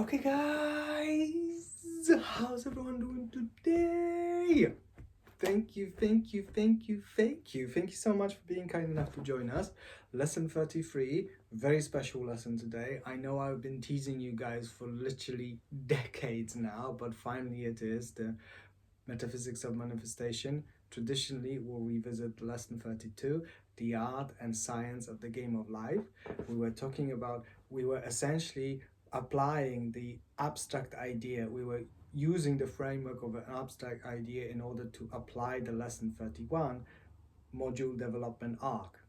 Okay, guys, how's everyone doing today? Thank you, thank you, thank you, thank you. Thank you so much for being kind enough to join us. Lesson 33, very special lesson today. I know I've been teasing you guys for literally decades now, but finally it is the Metaphysics of Manifestation. Traditionally, we'll revisit lesson 32, the art and science of the game of life. We were essentially applying the abstract idea. We were using the framework of an abstract idea in order to apply the lesson 31 module development arc.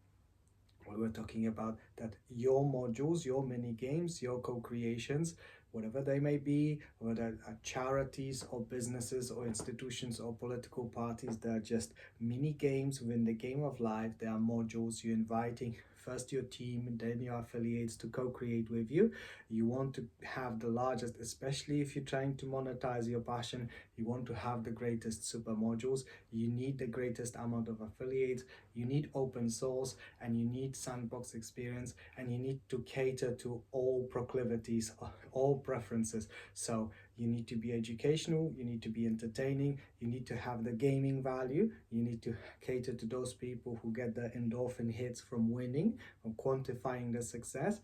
We were talking about that your modules, your mini games, your co-creations, whatever they may be, whether charities or businesses or institutions or political parties, they're just mini games within the game of life. They are modules. You're inviting first your team and then your affiliates to co-create with you. You want to have the largest, especially if you're trying to monetize your passion, you want to have the greatest super modules. You need the greatest amount of affiliates, you need open source, and you need sandbox experience, and you need to cater to all proclivities, all preferences. So you need to be educational, you need to be entertaining, you need to have the gaming value, you need to cater to those people who get the endorphin hits from winning, from quantifying the success,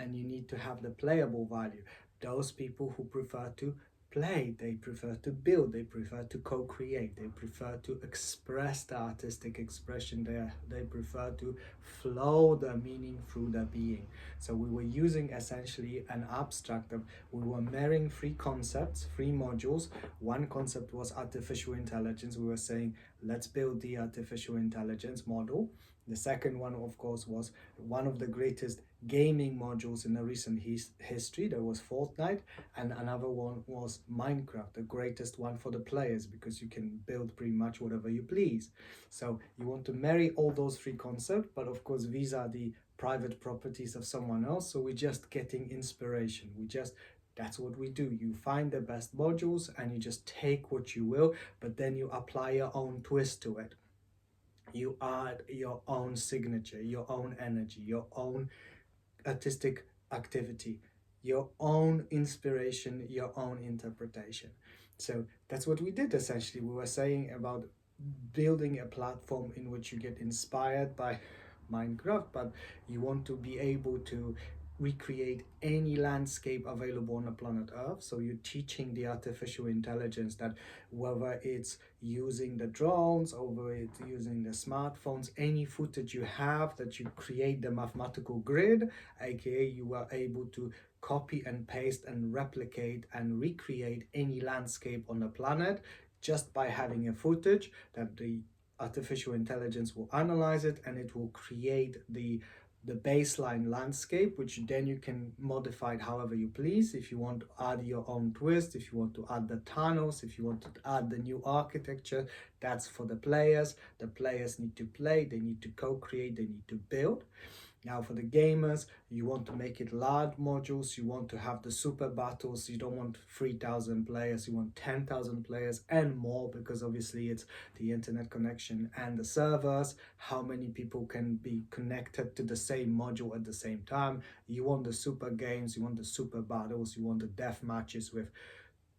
and you need to have the playable value, those people who prefer to play, they prefer to build, they prefer to co-create, they prefer to express the artistic expression there, they prefer to flow the meaning through the being. So we were using essentially an abstract of, we were marrying three concepts, three modules. One concept was artificial intelligence. We were saying, let's build the artificial intelligence model. The second one, of course, was one of the greatest gaming modules in the recent history. There was Fortnite, and another one was Minecraft, the greatest one for the players, because you can build pretty much whatever you please. So you want to marry all those three concepts, but of course these are the private properties of someone else, so we're just getting inspiration. That's what we do. You find the best modules and you just take what you will, but then you apply your own twist to it. You add your own signature, your own energy, your own artistic activity, your own inspiration, your own interpretation. So that's what we did essentially. We were saying about building a platform in which you get inspired by Minecraft, but you want to be able to recreate any landscape available on the planet Earth. So you're teaching the artificial intelligence that whether it's using the drones, or whether it's using the smartphones, any footage you have, that you create the mathematical grid, aka you are able to copy and paste and replicate and recreate any landscape on the planet just by having a footage, that the artificial intelligence will analyze it and it will create the baseline landscape, which then you can modify it however you please. If you want to add your own twist, if you want to add the tunnels, if you want to add the new architecture, that's for the players. The players need to play, they need to co-create, they need to build. Now for the gamers, you want to make it large modules, you want to have the super battles, you don't want 3,000 players, you want 10,000 players and more, because obviously it's the internet connection and the servers, how many people can be connected to the same module at the same time. You want the super games, you want the super battles, you want the death matches with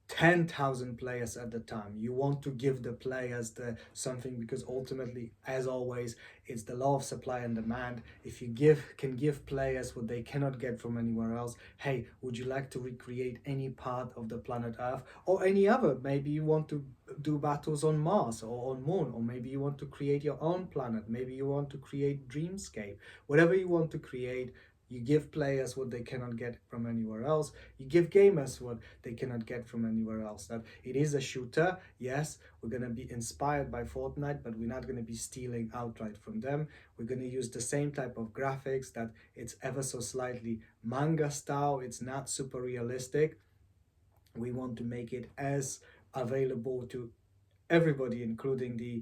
10,000 players at the time. You want to give the players the something, because ultimately, as always, it's the law of supply and demand. If you can give players what they cannot get from anywhere else, hey, would you like to recreate any part of the planet Earth or any other? Maybe you want to do battles on Mars or on Moon, or maybe you want to create your own planet, maybe you want to create Dreamscape. Whatever you want to create, you give players what they cannot get from anywhere else. You give gamers what they cannot get from anywhere else. That it is a shooter. Yes, we're going to be inspired by Fortnite, but we're not going to be stealing outright from them. We're going to use the same type of graphics, that it's ever so slightly manga style. It's not super realistic. We want to make it as available to everybody, including the,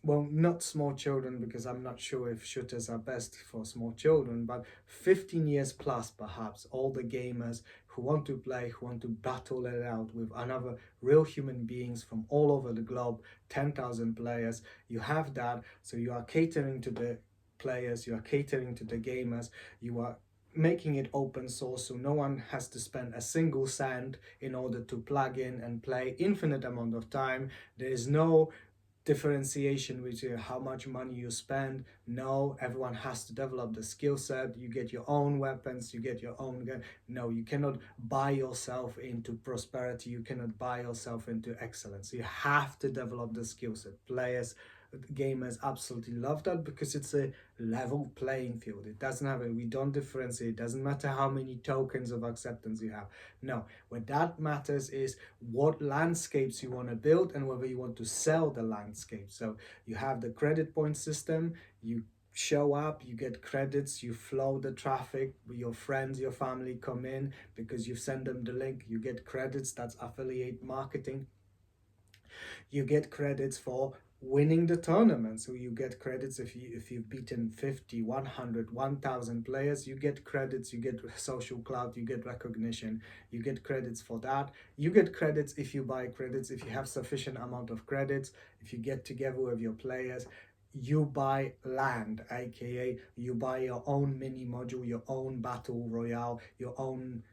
well, not small children, because I'm not sure if shooters are best for small children, but 15 years plus perhaps, all the gamers who want to play, who want to battle it out with another real human beings from all over the globe, 10,000 players. You have that, so you are catering to the players, you are catering to the gamers, you are making it open source, so no one has to spend a single cent in order to plug in and play infinite amount of time. There is no differentiation with how much money you spend. No, everyone has to develop the skill set. You get your own weapons, you get your own gun. No, you cannot buy yourself into prosperity, you cannot buy yourself into excellence. You have to develop the skill set. Players, gamers absolutely love that because it's a level playing field. It doesn't have we don't differentiate. It doesn't matter how many tokens of acceptance you have. No, what that matters is what landscapes you want to build and whether you want to sell the landscape. So you have the credit point system. You show up, you get credits, you flow the traffic, your friends, your family come in because you've sent them the link, you get credits. That's affiliate marketing. You get credits for winning the tournament, so you get credits if you've beaten 50, 100, 1000 players. You get credits, you get social clout, you get recognition, you get credits for that. You get credits if you buy credits, if you have sufficient amount of credits, if you get together with your players. You buy land, aka you buy your own mini module, your own battle royale, your own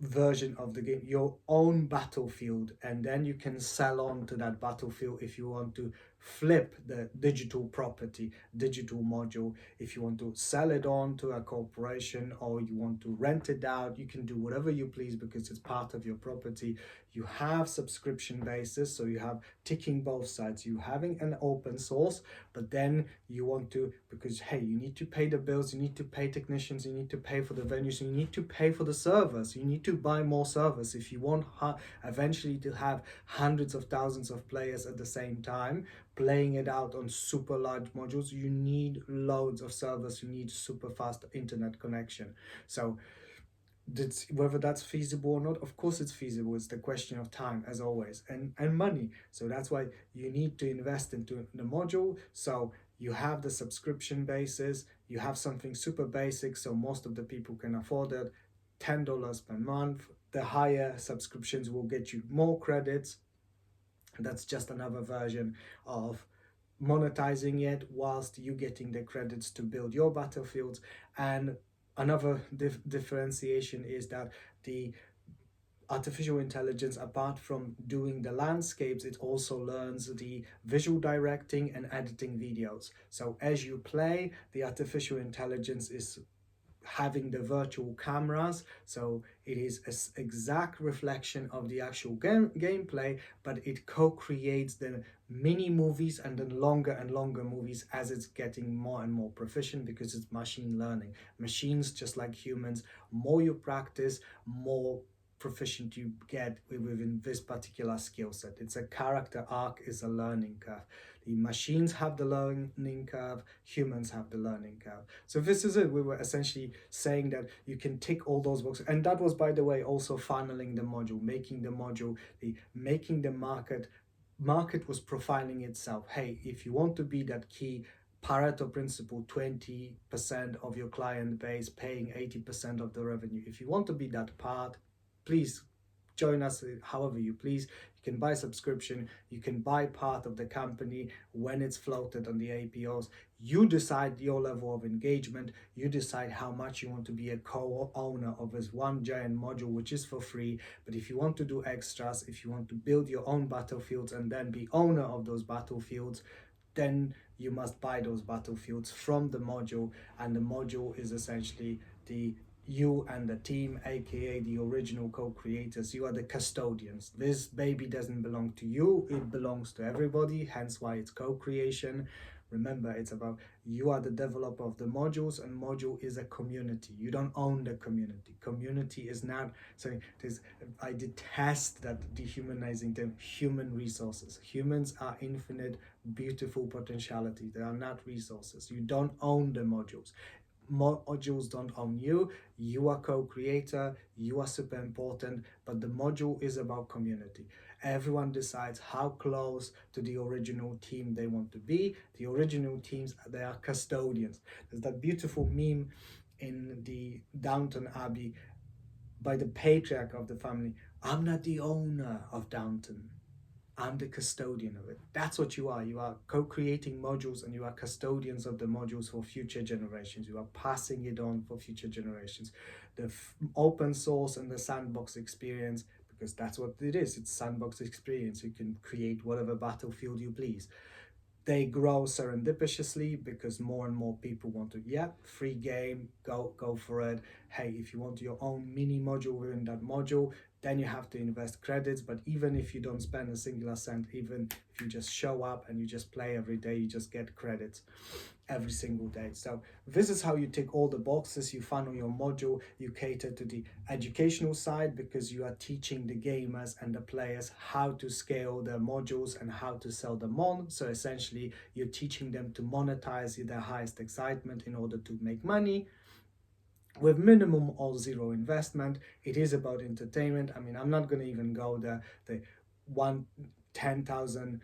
version of the game, your own battlefield, and then you can sell on to that battlefield if you want to flip the digital property, digital module. If you want to sell it on to a corporation or you want to rent it out, you can do whatever you please because it's part of your property. You have subscription basis, so you have ticking both sides. You having an open source, but then you want to, because hey, you need to pay the bills, you need to pay technicians, you need to pay for the venues, you need to pay for the servers, you need to buy more servers if you want eventually to have hundreds of thousands of players at the same time playing it out on super large modules. You need loads of servers, you need super fast internet connection. So whether that's feasible or not, of course it's feasible. It's the question of time, as always, and money. So that's why you need to invest into the module. So you have the subscription basis, you have something super basic so most of the people can afford it, $10 per month. The higher subscriptions will get you more credits. That's just another version of monetizing it whilst you getting the credits to build your battlefields. And another differentiation is that the artificial intelligence, apart from doing the landscapes, it also learns the visual directing and editing videos. So as you play, the artificial intelligence is having the virtual cameras, so it is an exact reflection of the actual gameplay, but it co-creates the mini movies and then longer and longer movies as it's getting more and more proficient, because it's machine learning. Machines, just like humans, more you practice, more proficient you get within this particular skill set. It's a character arc, is a learning curve. The machines have the learning curve, humans have the learning curve. So this is it. We were essentially saying that you can tick all those boxes. And that was, by the way, also funneling the module, making the module, making the market was profiling itself. Hey, if you want to be that key Pareto principle, 20% of your client base paying 80% of the revenue. If you want to be that part, please join us however you please. You can buy subscription, you can buy part of the company when it's floated on the APOs. You decide your level of engagement, you decide how much you want to be a co-owner of this one giant module, which is for free. But if you want to do extras, if you want to build your own battlefields and then be owner of those battlefields, then you must buy those battlefields from the module. And the module is essentially you and the team, aka the original co-creators. You are the custodians. This baby doesn't belong to you, it belongs to everybody, hence why it's co-creation. Remember, it's about you are the developer of the modules, and module is a community. You don't own the community. Community is not, so I detest that dehumanizing term, human resources. Humans are infinite, beautiful potentiality. They are not resources. You don't own the modules. Modules don't own you. You are co-creator, you are super important, but the module is about community. Everyone decides how close to the original team they want to be. The original teams, they are custodians. There's that beautiful meme in the Downton Abbey by the patriarch of the family: I'm not the owner of Downton, I'm the custodian of it. That's what you are. You are co-creating modules, and you are custodians of the modules for future generations. You are passing it on for future generations. The open source and the sandbox experience, because that's what it is. It's sandbox experience. You can create whatever battlefield you please. They grow serendipitously because more and more people want to, yeah, free game, go for it. Hey, if you want your own mini module within that module, then you have to invest credits. But even if you don't spend a singular cent, even if you just show up and you just play every day, you just get credits every single day. So this is how you tick all the boxes. You funnel your module, you cater to the educational side because you are teaching the gamers and the players how to scale their modules and how to sell them on. So essentially you're teaching them to monetize their highest excitement in order to make money with minimum or zero investment. It is about entertainment. I mean, I'm not going to even go the 10,000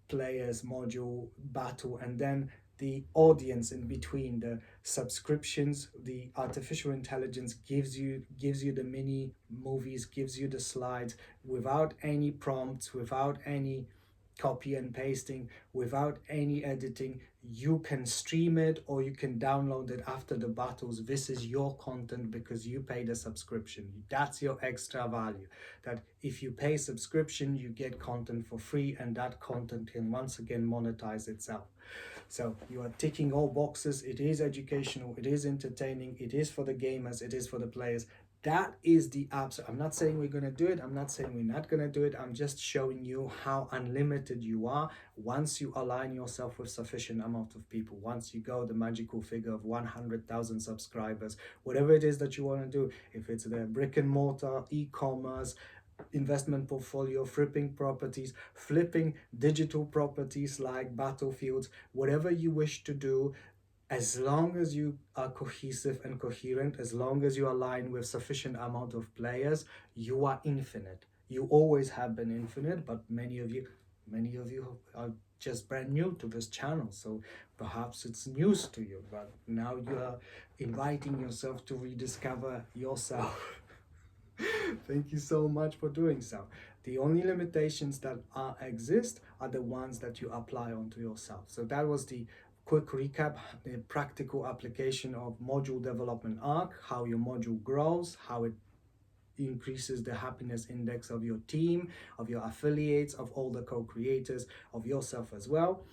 players module battle, and then the audience in between, the subscriptions. The artificial intelligence gives you the mini movies, gives you the slides without any prompts, without any copy and pasting, without any editing. You can stream it or you can download it after the battles. This is your content because you paid a subscription. That's your extra value, that if you pay subscription you get content for free, and that content can once again monetize itself. So you are ticking all boxes. It is educational, it is entertaining, it is for the gamers, it is for the players. That is the absolute. I'm not saying we're going to do it. I'm not saying we're not going to do it. I'm just showing you how unlimited you are once you align yourself with sufficient amount of people. Once you go the magical figure of 100,000 subscribers, whatever it is that you want to do, if it's the brick and mortar, e-commerce, investment portfolio, flipping digital properties like battlefields, whatever you wish to do, as long as you are cohesive and coherent, as long as you align with sufficient amount of players, you are infinite. You always have been infinite, but many of you are just brand new to this channel, so perhaps it's news to you, but now you are inviting yourself to rediscover yourself. Thank you so much for doing so. The only limitations that exist are the ones that you apply onto yourself. So that was the quick recap, the practical application of module development arc, how your module grows, how it increases the happiness index of your team, of your affiliates, of all the co-creators, of yourself as well.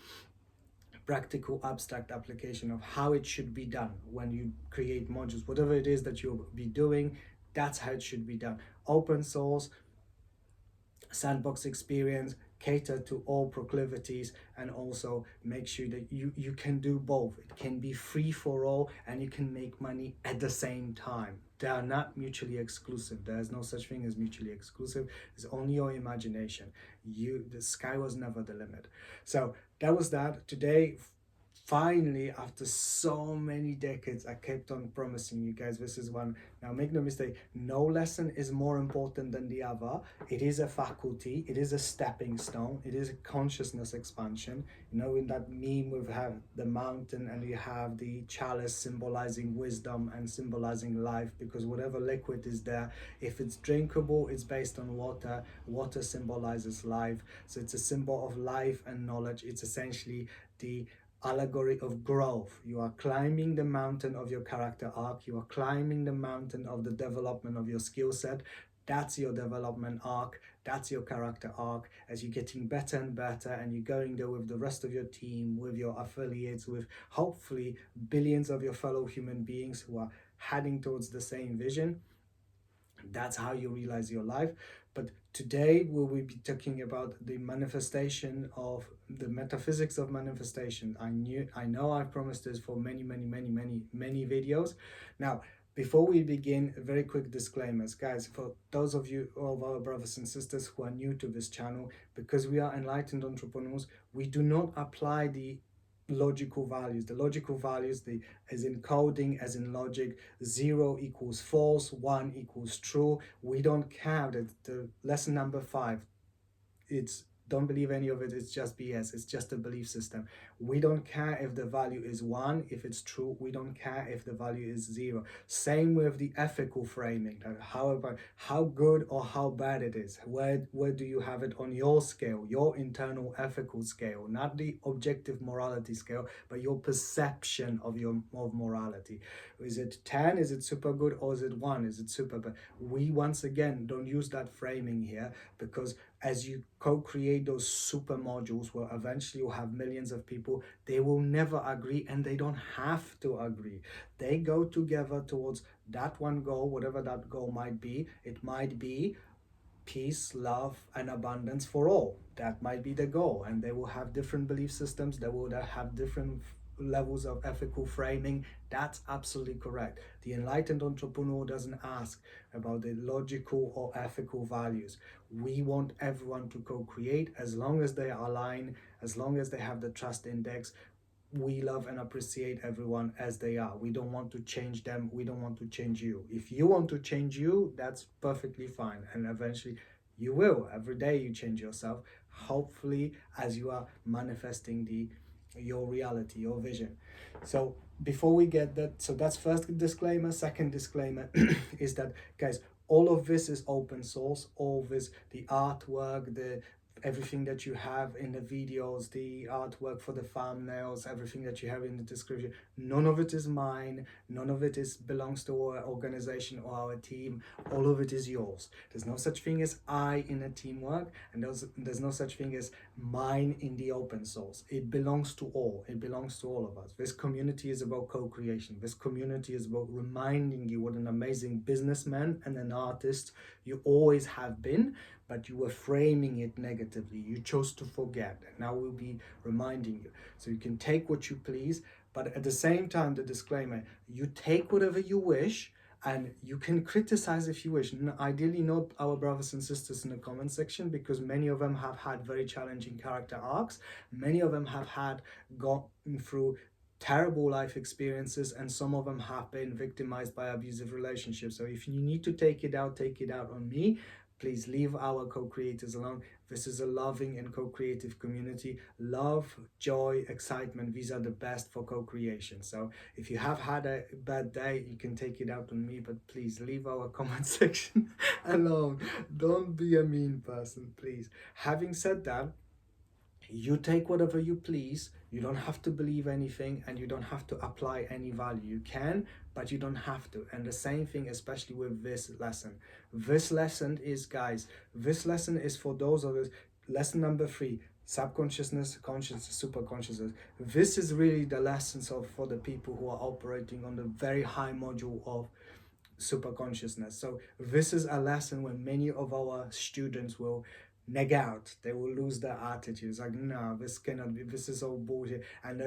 Practical abstract application of how it should be done when you create modules, whatever it is that you'll be doing, that's how it should be done. Open source, sandbox experience, cater to all proclivities, and also make sure that you can do both. It can be free for all and you can make money at the same time. They are not mutually exclusive. There is no such thing as mutually exclusive. It's only your imagination. The sky was never the limit. So that was that. Today, finally, after so many decades, I kept on promising you guys this is one. Now make no mistake, no lesson is more important than the other. It is a faculty, it is a stepping stone, it is a consciousness expansion. You know, in that meme we have the mountain and you have the chalice symbolizing wisdom and symbolizing life, because whatever liquid is there, if it's drinkable, it's based on water. Water symbolizes life, so it's a symbol of life and knowledge. It's essentially the allegory of growth. You are climbing the mountain of your character arc. You are climbing the mountain of the development of your skill set. That's your development arc. That's your character arc. As you're getting better and better, and you're going there with the rest of your team, with your affiliates, with hopefully billions of your fellow human beings who are heading towards the same vision. That's how you realize your life. But today we will be talking about the manifestation of the metaphysics of manifestation. I know I've promised this for many videos. Now, before we begin, very quick disclaimers, guys. For those of you, all of our brothers and sisters who are new to this channel, because we are enlightened entrepreneurs, we do not apply the logical values. The logical values, as in coding, as in logic, 0 equals false, 1 equals true. We don't care. The lesson number 5, it's don't believe any of it. It's just BS. It's just a belief system. We don't care if the value is 1, if it's true. We don't care if the value is 0. Same with the ethical framing. However, how good or how bad it is, where do you have it on your scale, your internal ethical scale, not the objective morality scale, but your perception of morality. Is it 10? Is it super good? Or is it 1? Is it super bad? We once again don't use that framing here, because as you co-create those super modules where eventually you'll have millions of people, they will never agree, and they don't have to agree. They go together towards that one goal, whatever that goal might be. It might be peace, love, and abundance for all. That might be the goal, and they will have different belief systems. They will have different levels of ethical framing. That's absolutely correct. The enlightened entrepreneur doesn't ask about the logical or ethical values. We want everyone to co-create, as long as they are aligned, as long as they have the trust index. We love and appreciate everyone as they are. We don't want to change them. We don't want to change you. If you want to change you, that's perfectly fine. And eventually you will. Every day you change yourself, hopefully, as you are manifesting your reality, your vision. So before we get that, so that's first disclaimer. Second disclaimer is that, guys, all of this is open source. All this, the artwork, everything that you have in the videos, the artwork for the thumbnails, everything that you have in the description, none of it is mine. None of it belongs to our organization or our team. All of it is yours. There's no such thing as I in a teamwork, and there's no such thing as mine in the open source. It belongs to all. It belongs to all of us. This community is about co-creation. This community is about reminding you what an amazing businessman and an artist you always have been, but you were framing it negatively. You chose to forget, and now we'll be reminding you. So you can take what you please, but at the same time, the disclaimer, you take whatever you wish, and you can criticize if you wish. Ideally, not our brothers and sisters in the comment section, because many of them have had very challenging character arcs. Many of them have gone through terrible life experiences, and some of them have been victimized by abusive relationships. So if you need to take it out on me. Please leave our co-creators alone. This is a loving and co-creative community. Love, joy, excitement, these are the best for co-creation. So if you have had a bad day, you can take it out on me, but please leave our comment section alone. Don't be a mean person, please. Having said that, you take whatever you please. You don't have to believe anything, and you don't have to apply any value. You can, but you don't have to. And the same thing, especially with this lesson. This lesson is, guys, this lesson is for those of us. Lesson number 3, subconsciousness, consciousness, superconsciousness. This is really the lessons for the people who are operating on the very high module of superconsciousness. So this is a lesson where many of our students will neg out. They will lose their attitudes, like, no, this cannot be, this is all bullshit. And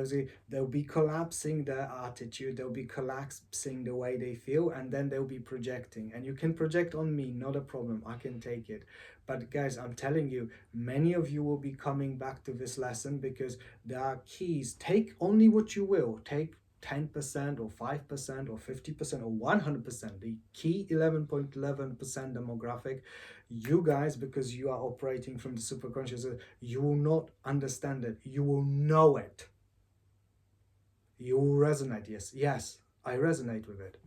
they'll be collapsing their attitude, they'll be collapsing the way they feel, and then they'll be projecting. And you can project on me, not a problem, I can take it. But guys, I'm telling you, many of you will be coming back to this lesson, because there are keys. Take only what you will. Take 10% or 5% or 50% or 100%, the key 11.11% demographic. You guys, because you are operating from the superconscious, you will not understand it. You will know it. You will resonate. Yes, I resonate with it.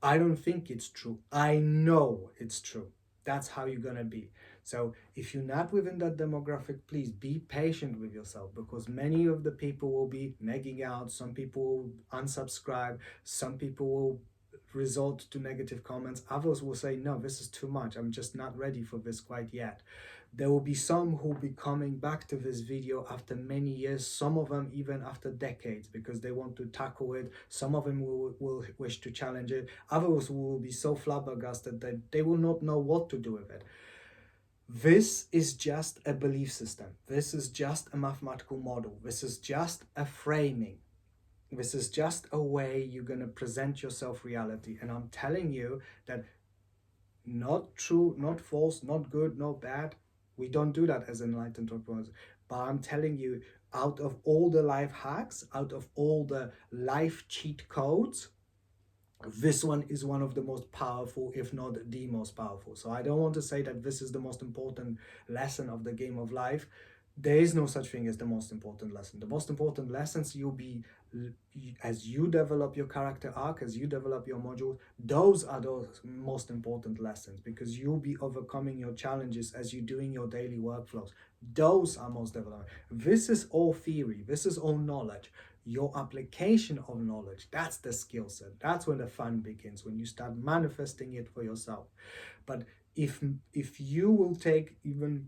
I don't think it's true. I know it's true. That's how you're gonna be. So if you're not within that demographic, please be patient with yourself, because many of the people will be negging out. Some people will unsubscribe. Some people will resort to negative comments. Others will say, no, this is too much. I'm just not ready for this quite yet. There will be some who will be coming back to this video after many years, some of them even after decades, because they want to tackle it. Some of them will wish to challenge it. Others will be so flabbergasted that they will not know what to do with it. This is just a belief system. This is just a mathematical model. This is just a framing. This is just a way you're going to present yourself reality. And I'm telling you that not true, not false, not good, not bad. We don't do that as enlightened entrepreneurs. But I'm telling you, out of all the life hacks, out of all the life cheat codes, this one is one of the most powerful, if not the most powerful. So I don't want to say that this is the most important lesson of the game of life. there is no such thing as the most important lesson. The most important lessons as you develop your character arc, as you develop your modules, those are those most important lessons, because you'll be overcoming your challenges as you're doing your daily workflows. Those are most development. This is all theory, this is all knowledge. Your application of knowledge, that's the skill set. That's when the fun begins, when you start manifesting it for yourself. But if you will take even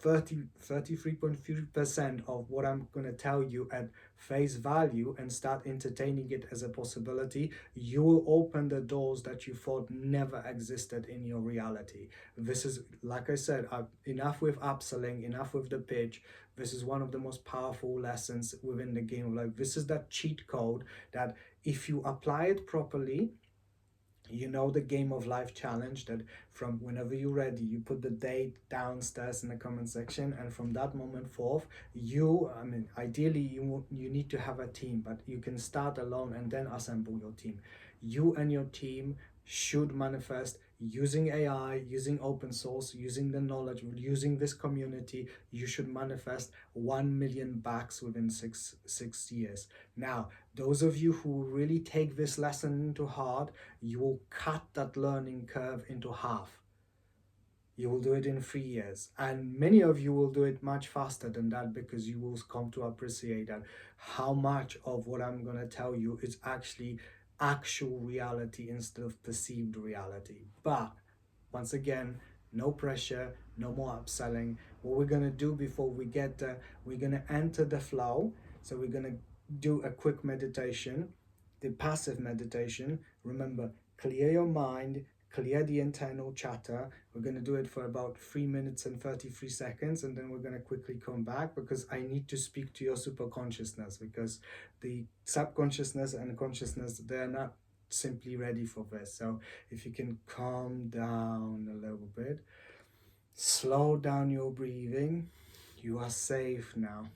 33.3% of what I'm going to tell you at face value and start entertaining it as a possibility, you will open the doors that you thought never existed in your reality. This is, like I said, enough with upselling, enough with the pitch. This is one of the most powerful lessons within the game of life. This is that cheat code that if you apply it properly, you know, the game of life challenge, that from whenever you're ready, you put the date downstairs in the comment section, and from that moment forth, I mean, ideally you need to have a team, but you can start alone and then assemble your team. You and your team should manifest using AI, using open source, using the knowledge, using this community. You should manifest 1 million bucks within six years. Now, those of you who really take this lesson into heart, you will cut that learning curve into half. You will do it in 3 years, and many of you will do it much faster than that, because you will come to appreciate that how much of what I'm going to tell you is actually actual reality instead of perceived reality. But once again, no pressure, no more upselling. What we're going to do before we get there, we're going to enter the flow. So we're going to do a quick meditation, the passive meditation. Remember, clear your mind, clear the internal chatter. We're going to do it for about 3 minutes and 33 seconds, and then we're going to quickly come back, because I need to speak to your superconsciousness, because the subconsciousness and consciousness, they're not simply ready for this. So if you can calm down a little bit, slow down your breathing, you are safe now.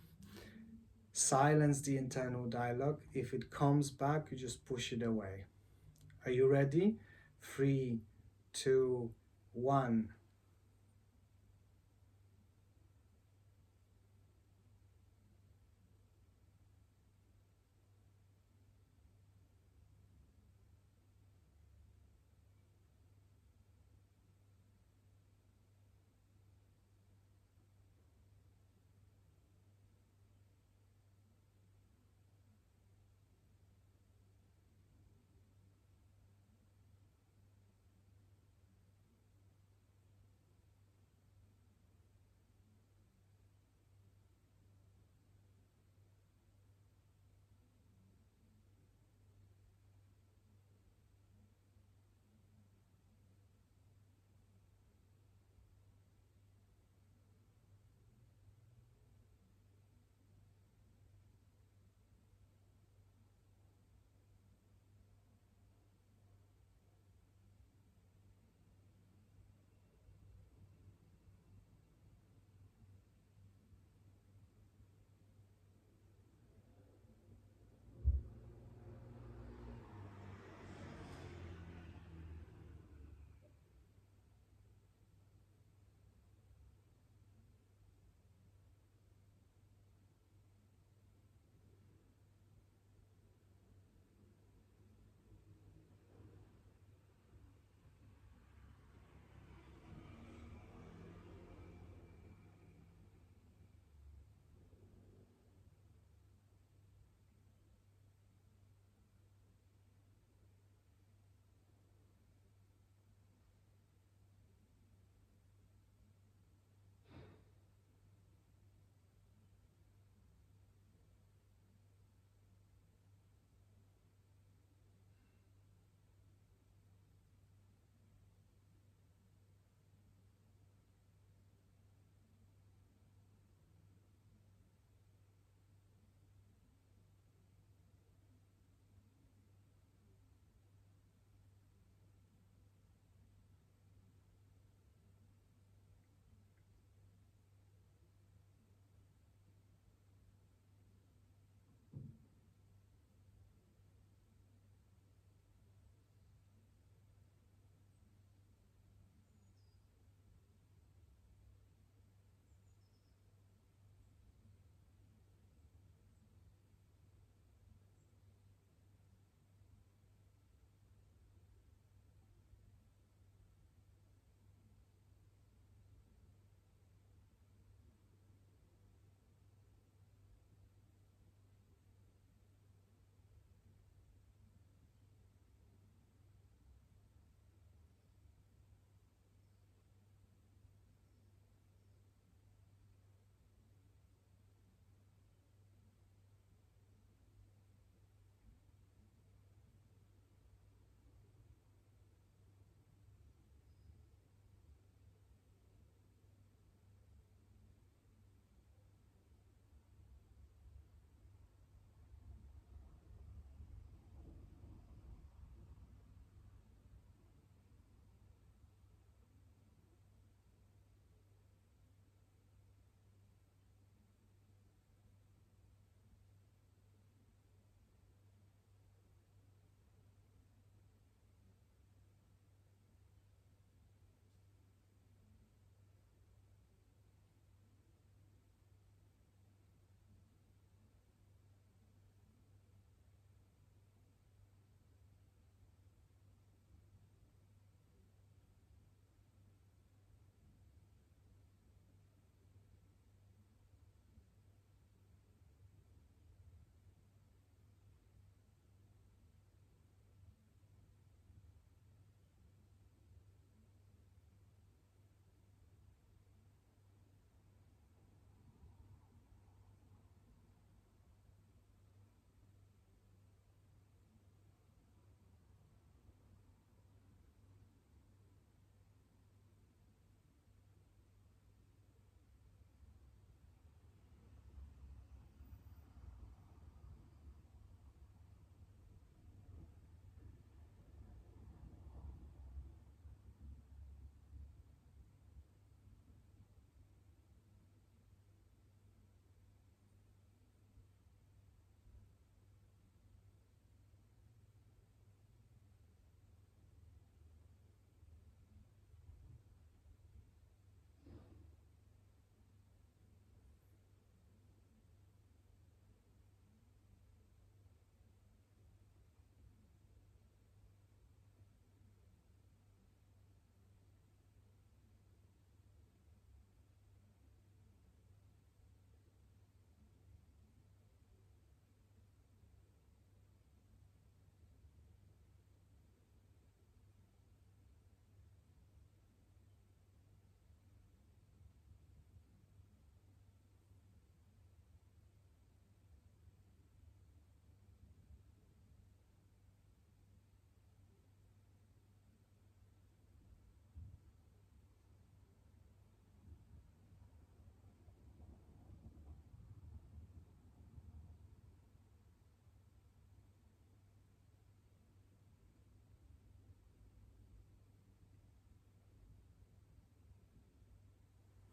Silence the internal dialogue. If it comes back, you just push it away. Are you ready? 3, 2, 1.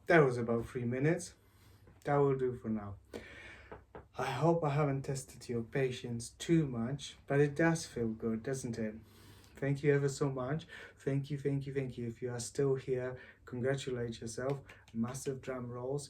That was about 3 minutes. That will do for now. I hope I haven't tested your patience too much, but it does feel good, doesn't it? Thank you ever so much. Thank you, thank you, thank you. If you are still here, congratulate yourself. Massive drum rolls.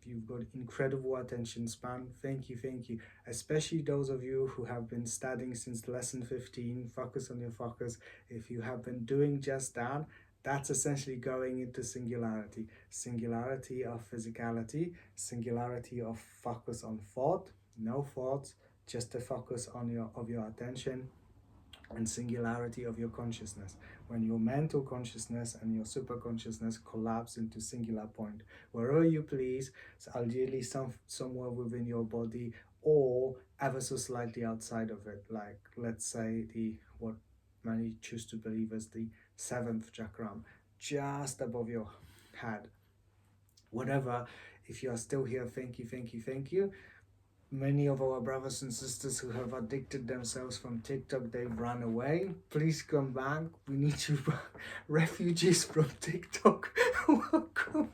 You've got incredible attention span. Thank you, thank you. Especially those of you who have been studying since lesson 15, focus on your focus. If you have been doing just that, that's essentially going into singularity. Singularity of physicality, singularity of focus on thought, no thoughts, just a focus on your attention, and singularity of your consciousness. When your mental consciousness and your super consciousness collapse into singular point, wherever you please, so ideally somewhere within your body or ever so slightly outside of it, like let's say the what many choose to believe as the seventh chakram, just above your head. Whatever, if you are still here, thank you, thank you, thank you. Many of our brothers and sisters who have addicted themselves from TikTok, they've run away. Please come back. We need you refugees from TikTok. Welcome.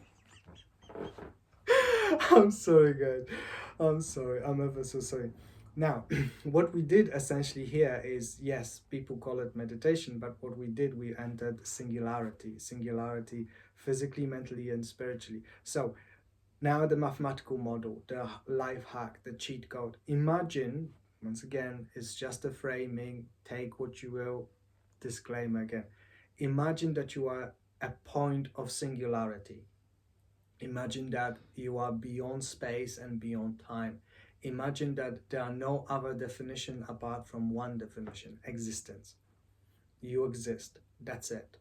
I'm sorry, guys. I'm sorry. I'm ever so sorry. Now, what we did essentially here is, yes, people call it meditation, but what we did, we entered singularity. Singularity physically, mentally, and spiritually. So, now the mathematical model, the life hack, the cheat code. Imagine, once again, it's just a framing, take what you will, disclaimer again. Imagine that you are a point of singularity. Imagine that you are beyond space and beyond time. Imagine that there are no other definition apart from one definition, existence. You exist, that's it.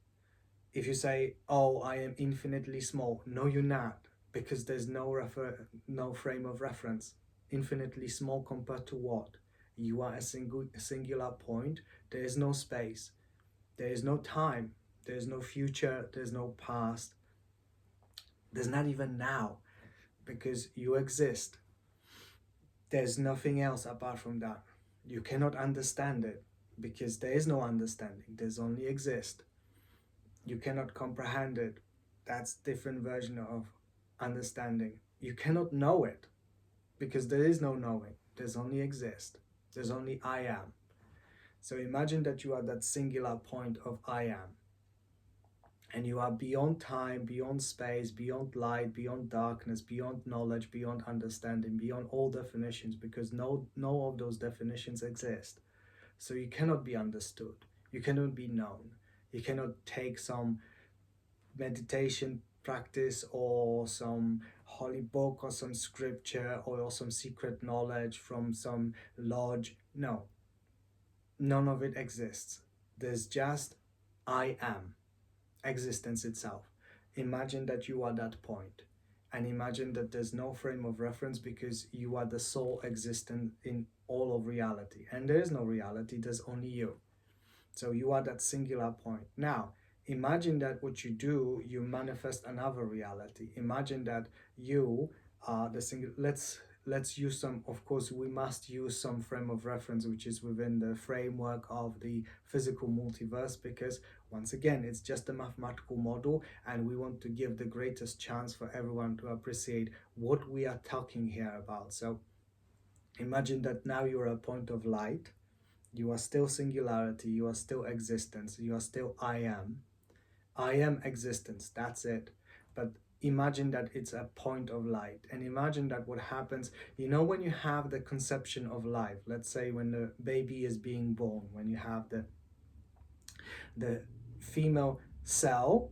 If you say, oh, I am infinitely small, no, you're not, because there's no frame of reference. Infinitely small compared to what? You are a singular point. There is no space. There is no time. There is no future. There's no past. There's not even now, because you exist. There's nothing else apart from that. You cannot understand it, because there is no understanding. There's only exist. You cannot comprehend it. That's different version of understanding. You cannot know it, because there is no knowing. There's only exist. There's only I am. So imagine that you are that singular point of I am, and you are beyond time, beyond space, beyond light, beyond darkness, beyond knowledge, beyond understanding, beyond all definitions, because no of those definitions exist. So you cannot be understood. You cannot be known. You cannot take some meditation practice or some holy book or some scripture or some secret knowledge from some lodge. No, none of it exists. There's just I am, existence itself. Imagine that you are that point, and imagine that there's no frame of reference, because you are the sole existent in all of reality, and there is no reality, there's only you. So you are that singular point. Now, imagine that what you do, you manifest another reality. Imagine that you are the single. Let's use some. Of course, we must use some frame of reference, which is within the framework of the physical multiverse, because once again, it's just a mathematical model, and we want to give the greatest chance for everyone to appreciate what we are talking here about. So, imagine that now you're a point of light. You are still singularity, you are still existence, you are still I am. I am existence, that's it. But imagine that it's a point of light, and imagine that what happens, you know, when you have the conception of life, let's say when the baby is being born, when you have the female cell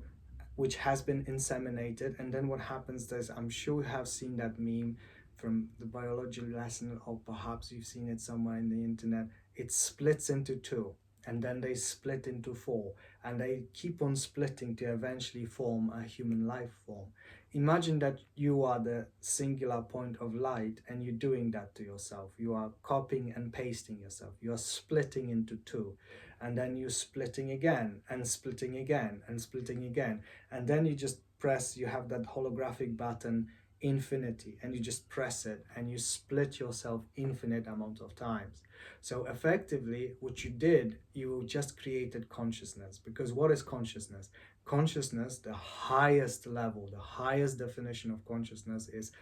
which has been inseminated, and then what happens is, I'm sure you have seen that meme from the biology lesson, or perhaps you've seen it somewhere in the internet. It splits into two, and then they split into four, and they keep on splitting to eventually form a human life form. Imagine that you are the singular point of light, and you're doing that to yourself. You are copying and pasting yourself. You are splitting into two, and then you're splitting again, and splitting again, and splitting again, and then you just press, you have that holographic button, infinity, and you just press it, and you split yourself infinite amount of times. So effectively, what you did, you just created consciousness. Because what is consciousness? consciousness, the highest level, the highest definition of consciousness is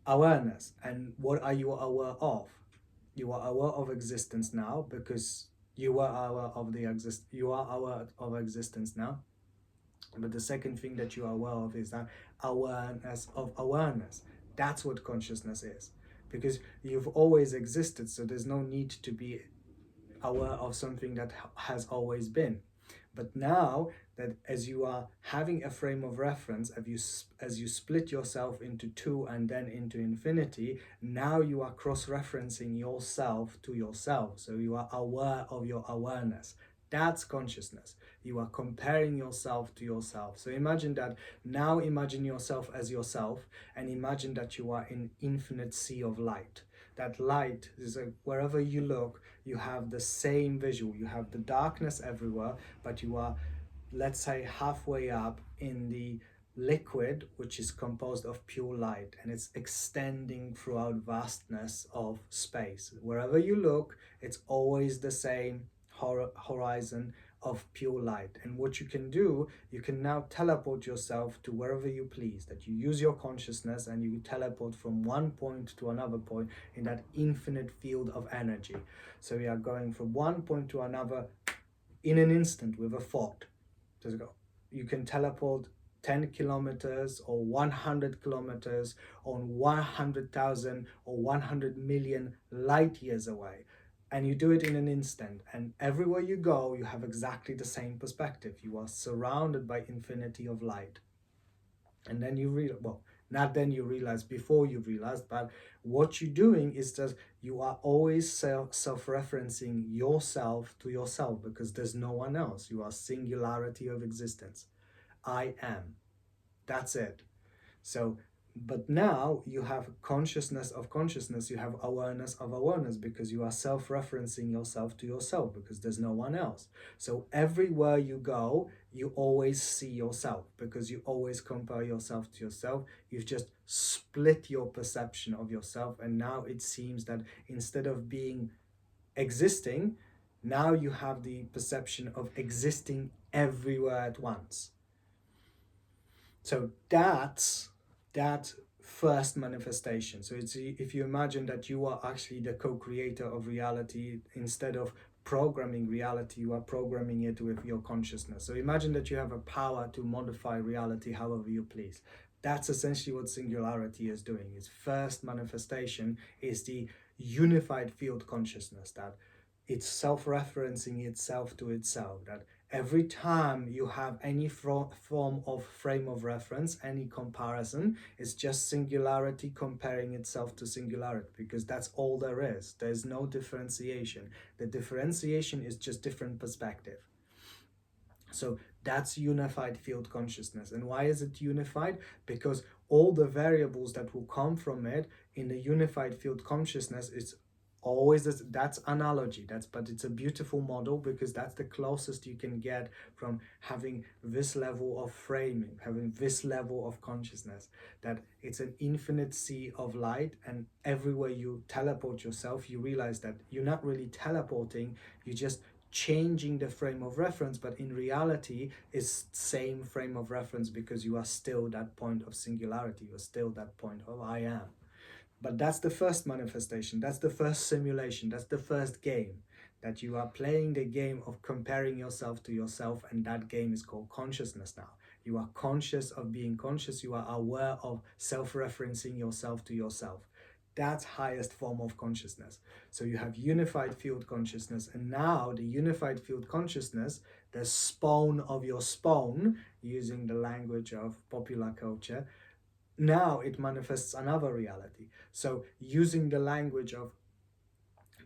awareness. And what are you aware of? You are aware of existence now because you are aware of you are aware of existence now. But the second thing that you are aware of is that awareness of awareness. That's what consciousness is. Because you've always existed, so there's no need to be aware of something that has always been. But now that as you are having a frame of reference, as you split yourself into two and then into infinity, now you are cross-referencing yourself to yourself. So you are aware of your awareness. That's consciousness. You are comparing yourself to yourself. So imagine that, now imagine yourself as yourself, and imagine that you are in infinite sea of light. That light is wherever you look, you have the same visual. You have the darkness everywhere, but you are, let's say, halfway up in the liquid, which is composed of pure light, and it's extending throughout vastness of space. Wherever you look, it's always the same horizon of pure light. And what you can do, you can now teleport yourself to wherever you please, that you use your consciousness and you teleport from one point to another point in that infinite field of energy. So we are going from one point to another in an instant with a thought. Just go. You can teleport 10 kilometers or 100 kilometers on 100,000 or 100 million light years away. And you do it in an instant. And everywhere you go, you have exactly the same perspective. You are surrounded by infinity of light. And then you realize, well, not then you realize, before you realize, but what you're doing is that you are always self-referencing yourself to yourself, because there's no one else. You are singularity of existence. I am. That's it. So, but now you have consciousness of consciousness, you have awareness of awareness, because you are self-referencing yourself to yourself, because there's no one else. So everywhere you go, you always see yourself, because you always compare yourself to yourself. You've just split your perception of yourself, and now it seems that instead of being existing, now you have the perception of existing everywhere at once. So that's that first manifestation. So it's, if you imagine that you are actually the co-creator of reality, instead of programming reality, you are programming it with your consciousness. So imagine that you have a power to modify reality however you please. That's essentially what singularity is doing. Its first manifestation is the unified field consciousness, that it's self-referencing itself to itself, that every time you have any form of frame of reference, any comparison, it's just singularity comparing itself to singularity, because that's all there is. There's no differentiation. The differentiation is just different perspective. So that's unified field consciousness. And why is it unified? Because all the variables that will come from it in the unified field consciousness is always this. That's analogy, but it's a beautiful model, because that's the closest you can get from having this level of framing, having this level of consciousness, that it's an infinite sea of light, and everywhere you teleport yourself, you realize that you're not really teleporting, you're just changing the frame of reference, but in reality it's same frame of reference, because you are still that point of singularity, you're still that point of I am. But that's the first manifestation, that's the first simulation, that's the first game, that you are playing the game of comparing yourself to yourself, and that game is called consciousness now. You are conscious of being conscious, you are aware of self-referencing yourself to yourself. That's highest form of consciousness. So you have unified field consciousness, and now the unified field consciousness, the spawn of your spawn, using the language of popular culture, now it manifests another reality. So using the language of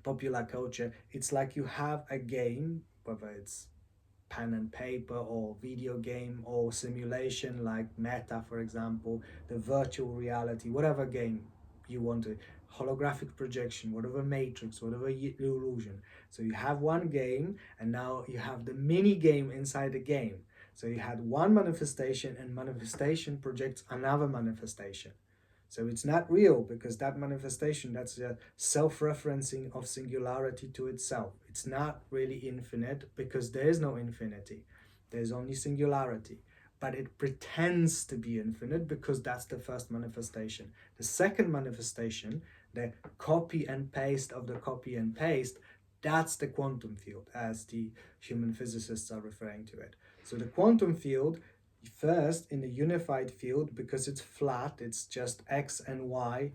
popular culture, it's like you have a game, whether it's pen and paper or video game or simulation like Meta, for example, the virtual reality, whatever game you want to, holographic projection, whatever matrix, whatever illusion. So you have one game, and now you have the mini game inside the game. So you had one manifestation, and manifestation projects another manifestation. So it's not real, because that manifestation, that's a self-referencing of singularity to itself. It's not really infinite, because there is no infinity. There's only singularity. But it pretends to be infinite because that's the first manifestation. The second manifestation, the copy and paste of the copy and paste, that's the quantum field, as the human physicists are referring to it. So the quantum field, first in the unified field, because it's flat, it's just x and y,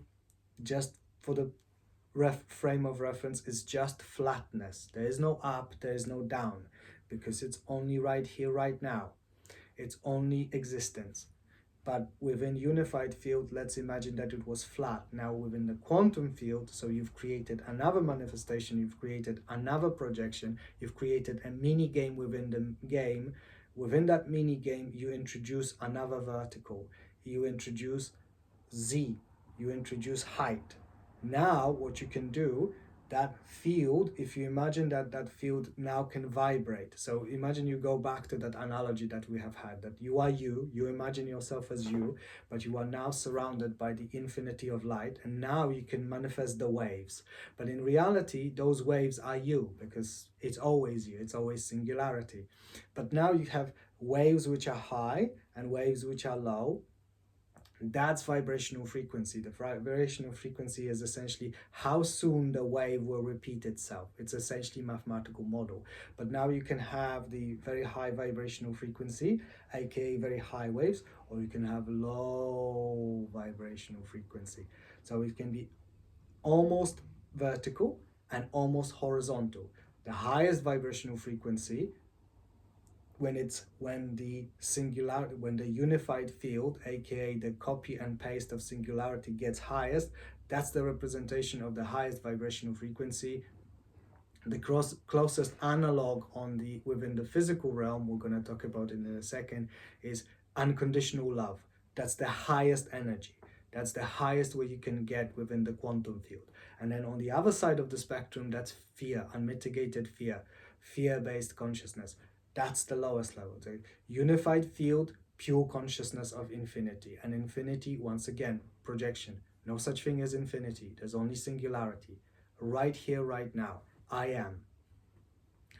just for the frame of reference, is just flatness. There is no up, there is no down, because it's only right here, right now. It's only existence. But within unified field, let's imagine that it was flat. Now within the quantum field, so you've created another manifestation, you've created another projection, you've created a mini game within the game. Within that mini game, you introduce another vertical. You introduce z, you introduce height. Now what you can do, that field, if you imagine that that field now can vibrate. So imagine you go back to that analogy that we have had, that you are you imagine yourself as you, but you are now surrounded by the infinity of light, and now you can manifest the waves. But in reality, those waves are you, because it's always you, it's always singularity. But now you have waves which are high and waves which are low. That's vibrational frequency. The vibrational frequency is essentially how soon the wave will repeat itself. It's essentially a mathematical model. But now you can have the very high vibrational frequency, aka very high waves, or you can have low vibrational frequency. So it can be almost vertical and almost horizontal. The highest vibrational frequency, when the unified field, aka the copy and paste of singularity, gets highest, that's the representation of the highest vibrational frequency. The closest analog within the physical realm, we're going to talk about in a second, is unconditional love. That's the highest energy. That's the highest way you can get within the quantum field. And then on the other side of the spectrum, that's fear, unmitigated fear, fear-based consciousness. That's the lowest level. The unified field, pure consciousness of infinity. And infinity, once again, projection. No such thing as infinity. There's only singularity. Right here, right now. I am.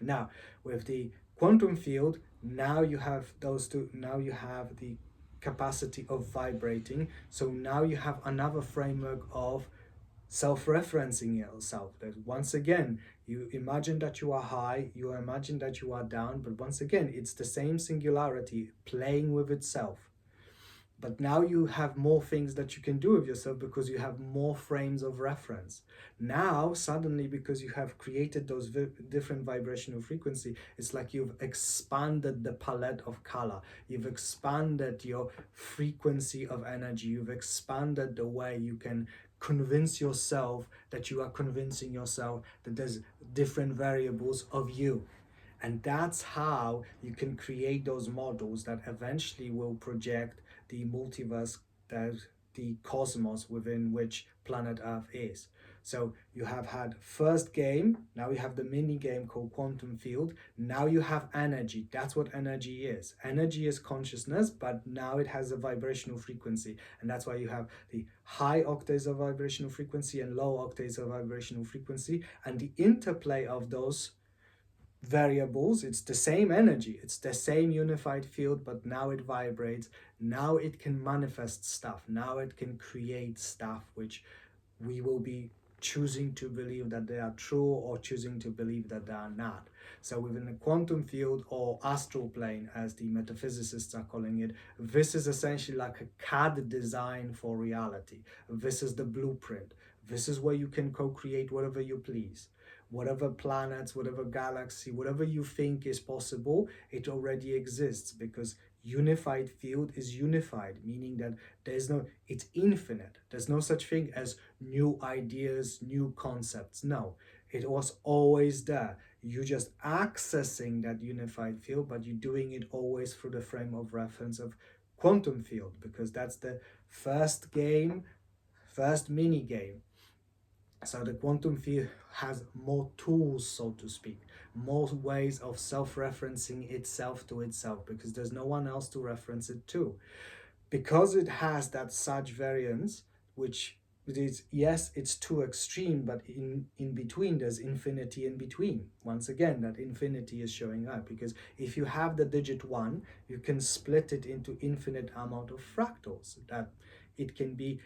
Now, with the quantum field, now you have those two. Now you have the capacity of vibrating. So now you have another framework of self-referencing yourself. That once again, you imagine that you are high, you imagine that you are down, but once again, it's the same singularity playing with itself. But now you have more things that you can do with yourself because you have more frames of reference. Now, suddenly, because you have created those different vibrational frequency, it's like you've expanded the palette of color. You've expanded your frequency of energy. You've expanded the way you can convince yourself that you are convincing yourself that there's different variables of you. And that's how you can create those models that eventually will project the multiverse, the cosmos within which planet Earth is. So you have had first game, now you have the mini game called quantum field. Now you have energy. That's what energy is. Energy is consciousness, but now it has a vibrational frequency. And that's why you have the high octaves of vibrational frequency and low octaves of vibrational frequency. And the interplay of those variables, it's the same energy, it's the same unified field, but now it vibrates. Now it can manifest stuff. Now it can create stuff which we will be choosing to believe that they are true or choosing to believe that they are not. So within the quantum field, or astral plane as the metaphysicists are calling it, this is essentially like a CAD design for reality. This is the blueprint. This is where you can co-create whatever you please. Whatever planets, whatever galaxy, whatever you think is possible, it already exists, because unified field is unified, meaning that it's infinite. There's no such thing as new ideas, new concepts. No, it was always there. You're just accessing that unified field, but you're doing it always through the frame of reference of quantum field, because that's the first game, first mini game. So the quantum field has more tools, so to speak, more ways of self-referencing itself to itself, because there's no one else to reference it to. Because it has that such variance, which yes, it's too extreme, but in between there's infinity in between. Once again, that infinity is showing up, because if you have the digit 1, you can split it into infinite amount of fractals, that it can be